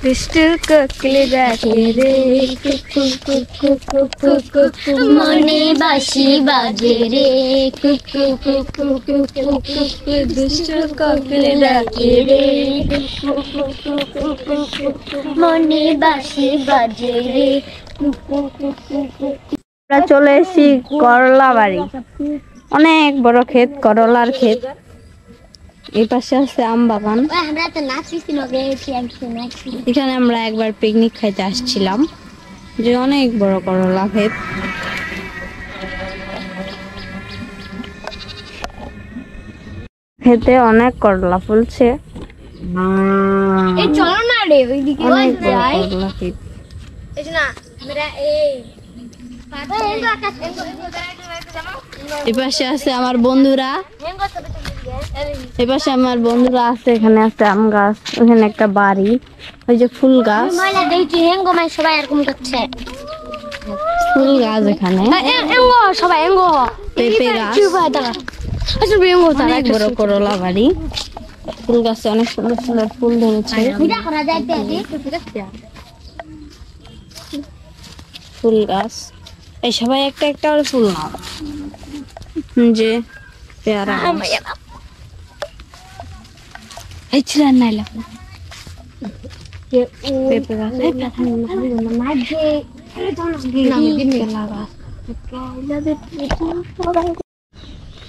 দুষ্টু কোকিল ডাকে রে কুকু কুকু কুকু কুকু মনে বাঁশি বাজে রে কুকু কুকু কুকু কুকু দুষ্টু কোকিল ডাকে রে কুকু কুকু কুকু মনে বাঁশি বাজে রে কুকু কুকু কুকু। আমরা চলে এসেছি করলা বাড়ি, অনেক বড় ক্ষেত, করলার ক্ষেত। এই পাশে আছে আম বাগান। এখানে আমরা একবার পিকনিক খাইতে আসছিলাম, যে অনেক বড় করলা ক্ষেত। খেতে অনেক করলা ফুলছে। অনেক বড় করলা ক্ষেত। এপাশে আছে আমার বন্ধুরা, এপাশে আমার বন্ধুরা আছে। এখানে আছে আম গাছ, ওখানে একটা বাড়ি, ওই যে ফুল গাছ, ফুল গাছ এখানে পেঁপে গাছ, অনেক বড় করলা বাড়ি। ফুল গাছে অনেক সুন্দর সুন্দর ফুল ধরেছে। ফুল গাছ, এই সবাই একটা একটা করে ফুল নাও, যে পেয়ারা এই ছিলেন নাইলা পেঁপে গাছ,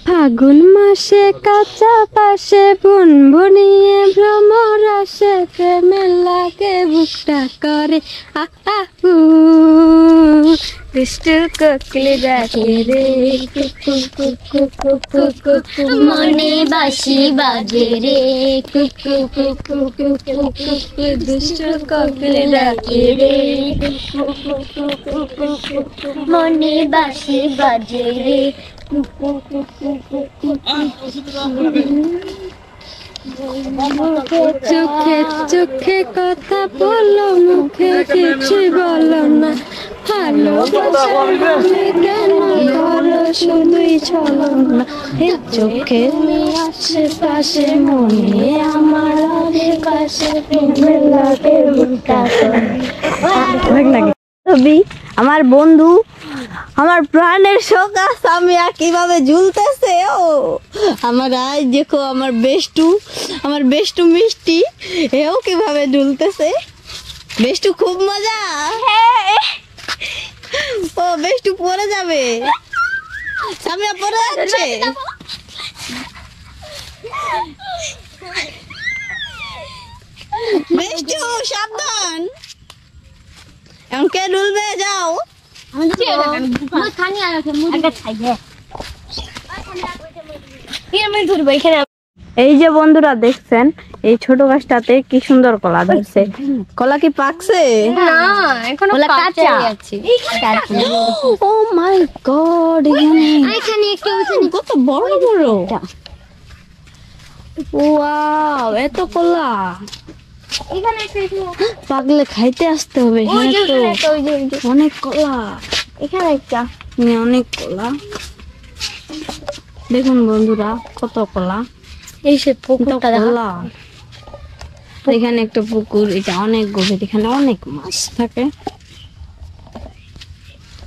ফাগুন মাসে কাঁচা পাশে বুন বুনিয়ে ভ্রমর আসে, প্রেমের লাগে বুকটা করে আহু। দুষ্টু কোকিল ডাকে রে কুকু কুকু কুকু কুকু মনে বাঁশি বাজে রে কুকু কুকু কুকু কুকু দুষ্টু কোকিল ডাকে রে কুকু কুকু কুকু কুকু মনে বাঁশি বাজে রে কুকু কুকু কুকু। চোখে চোখে কথা বলো, মুখে কিছু বলো না, ভালোবাসা কেন করো শুধুই চলো না। চোখে আশেপাশে মনে আমার কাছে লাগে ছবি। আমার বন্ধু, আমার প্রাণের শোকা সামিয়া কিভাবে ঝুলতেছে। ও আমার আজ দেখো, আমার বেষ্টু মিষ্টি, এও কিভাবে ঝুলতেছে। বেষ্টু খুব মজা। ও বেষ্টু পড়ে যাবে, সামিয়া পড়ে যাচ্ছে। বেষ্টু সাবধান, এখন কে ডুলবে, যাও। এই যে বন্ধুরা দেখছেন, এই ছোট গাছটাতে কি সুন্দর কলা ধরছে। কলা কি পাকছে? ও মাই গড, কত বড় বড়, ওয়াও এত কলা। পাকলে খাইতে আসতে হবে, অনেক কলা এখানে, একটা অনেক কলা। দেখুন বন্ধুরা কত কলা, এই সে পুকুরটা কলা। এখানে একটা পুকুর, এটা অনেক গভীর, এখানে অনেক মাছ থাকে।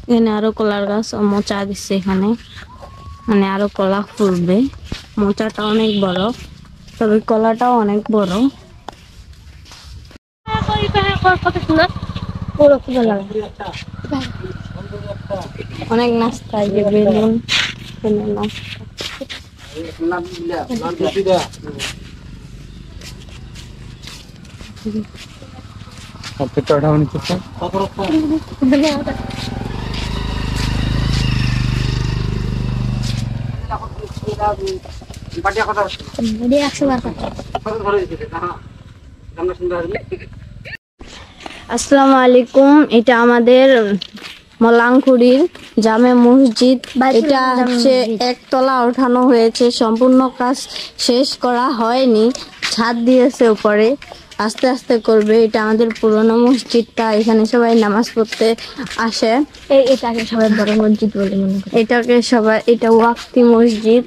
এখানে আরো কলার গাছ, মোচা দিচ্ছে এখানে, মানে আরো কলা ফুলবে। মোচাটা অনেক বড়, তবে কলাটাও অনেক বড়। অনেক নাস্তা, এই যে বেলুন, আসসালামু আলাইকুম। এটা আমাদের মলাংখুড়ির জামে মসজিদ। এটা হচ্ছে একতলা ওঠানো হয়েছে, সম্পূর্ণ কাজ শেষ করা হয়নি, ছাদ দিয়েছে উপরে, আস্তে আস্তে করবে। এটা আমাদের পুরনো মসজিদটা, এখানে সবাই নামাজ পড়তে আসে। এটাকে সবাই বড় মসজিদ বলে মনে করে। এটাকে সবাই, এটা ওয়াক্তি মসজিদ।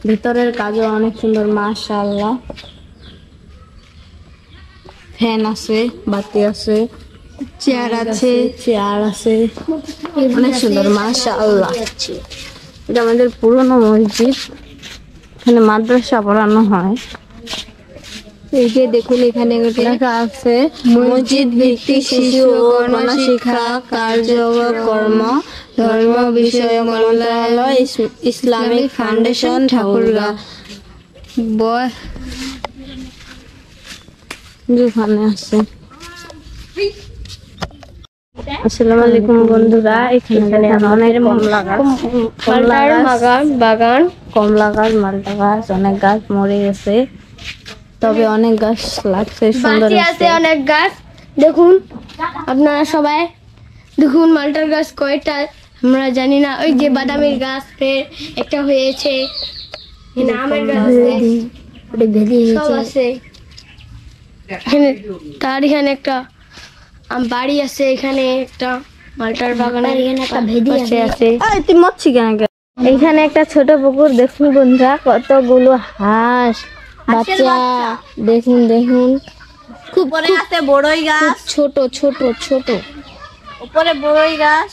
ভিতরের কাজও অনেক সুন্দর, মাশাআল্লাহ। ফ্যান আছে, বাতি আছে, চেয়ার আছে, অনেক সুন্দর মাশাআল্লাহ। এটা আমাদের পুরনো মসজিদ, এখানে মাদ্রাসা পড়ানো হয়। এই যে দেখুন এখানে লেখা আছে মসজিদ ভিত্তিক শিশু ও গণশিক্ষা কার্যক্রম ধর্ম বিষয়ক মন্ত্রণালয় ইসলামিক ফাউন্ডেশন ঠাকুরগাঁও। যেখানে আছে। আসসালামু আলাইকুম বন্ধুরা, এখানে অনেক বাগান, কমলা গাছ, মালটা গাছ, অনেক গাছ মরে গেছে, তবে অনেক গাছ লাগছে, সুন্দর আছে অনেক গাছ। দেখুন আপনারা সবাই দেখুন মালটার গাছ কয়টা আমরা জানি না। ওই যে বাদামের গাছ একটা হয়েছে, এখানে আমের গাছ আছে, সব আছে এখানে। তার এখানে একটা বাড়ি আছে, এখানে একটা মালটার বাগান, এখানে একটা ভেদি আছে। তুই মরছি কেন? এখানে একটা ছোট পুকুর, দেখুন বন্ধুরা কতগুলো হাঁস বাচ্চা, দেখুন খুব আছে বড়ই গাছ, ছোট ছোট ছোট, উপরে বড়ই গাছ,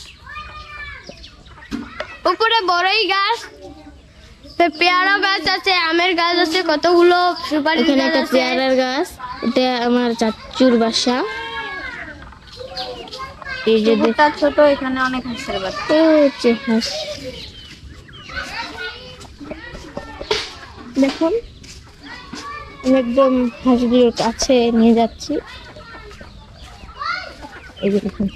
উপরে বড়ই গাছ, পেয়ারা গাছ আছে, আমের গাছ আছে, কতগুলো সুপারি। এখানে একটা পেয়ারার গাছ, এটা আমার চাচুর বাসা। এই যে ছোট, এখানে অনেক হাঁসের বাচ্চা, হচ্ছে হাঁস। দেখুন একদম হাঁসগুলোর কাছে নিয়ে যাচ্ছি। এই যে দেখুন